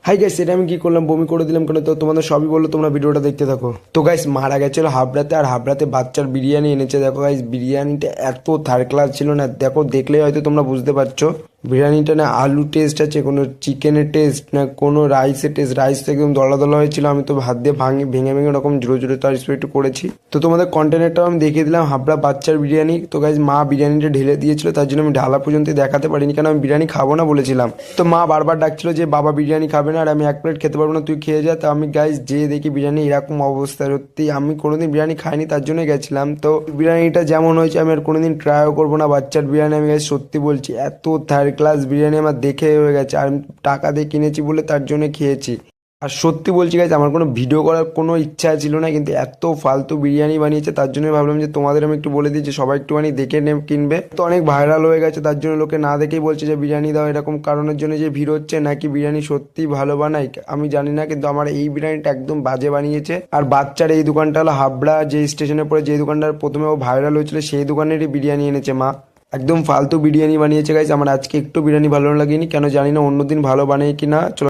Hi guys, এটা আমি কি করলাম, বমি করে দিলাম কেন? তো তোমাদের সবই বললো, তোমরা ভিডিওটা দেখতে থাকো। তো গাইস, মারা গেছিল হাবড়াতে, আর হাবড়াতে বাচ্চার বিরিয়ানি এনেছে। দেখো গাইস, বিরিয়ানিটা এত থার্ড ক্লাস ছিল না, দেখো দেখলেই হয়তো তোমরা বুঝতে পারছো। বিরিয়ানিটা না আলু টেস্ট আছে, কোনো চিকেনের টেস্ট না কোনো রাইসের টেস্ট। রাইস তো একদম দলা দলা হয়েছিল, আমি তো হাত দিয়ে ভেঙে ভেঙে ওরকম জোরে জোরে তার একটু করেছি। তো তোমাদের কন্টেনারটাও আমি দেখিয়ে দিলাম, হাবড়া বাচ্চার বিরিয়ানি। তো গাইস, মা বিরিয়ানিটা ঢেলে দিয়েছিল, তার জন্য আমি ঢালা পর্যন্ত দেখাতে পারিনি, কারণ আমি বিরিয়ানি খাবো না বলেছিলাম। তো মা বারবার ডাকছিল যে বাবা বিরিয়ানি খাবে না, আর আমি এক প্লেট খেতে পারবো না, তুই খেয়ে যা। তো আমি গাইস যেয়ে দেখি বিরিয়ানি এরকম অবস্থা। সত্যি আমি কোনোদিন বিরিয়ানি খাইনি, তার জন্য গেছিলাম। তো বিরিয়ানিটা যেমন হয়েছে আমি আর কোনোদিন ট্রাইও করবো না বাচ্চার বিরিয়ানি। আমি গাইস সত্যি বলছি, এত থার্ড ক্লাস বিরিয়ানি আমার দেখে হয়ে গেছে। আর আমি টাকা দিয়ে কিনেছি বলে তার জন্য খেয়েছি। আর সত্যি বলছি গাইজ, আমার কোনো ভিডিও করার কোনো ইচ্ছা ছিল না, কিন্তু এত ফালতু বিরিয়ানি বানিয়েছে, তার জন্য ভাবলাম যে তোমাদের আমি একটু বলে দিই যে সবাই একটুখানি দেখে কিনবে। তো অনেক ভাইরাল হয়ে গেছে, তার জন্য লোকে না দেখেই বলছে যে বিরিয়ানি দাও। এরকম কারণের জন্য যে ভিড় হচ্ছে, নাকি বিরিয়ানি সত্যি ভালো বানায় আমি জানি না, কিন্তু আমার এই বিরিয়ানিটা একদম বাজে বানিয়েছে। আর বাচ্চার এই দোকানটা হলো হাবড়া যে স্টেশনের পরে যে দোকানটার প্রথমে ও ভাইরাল হয়েছিল, সেই দোকানেরই বিরিয়ানি এনেছে মা। একদম ফালতু বিরিয়ানি বানিয়েছে গাইজ। আমার আজকে একটু বিরিয়ানি ভালো লাগেনি, কেন জানি না, অন্যদিন ভালো বানায় কি না। চলো।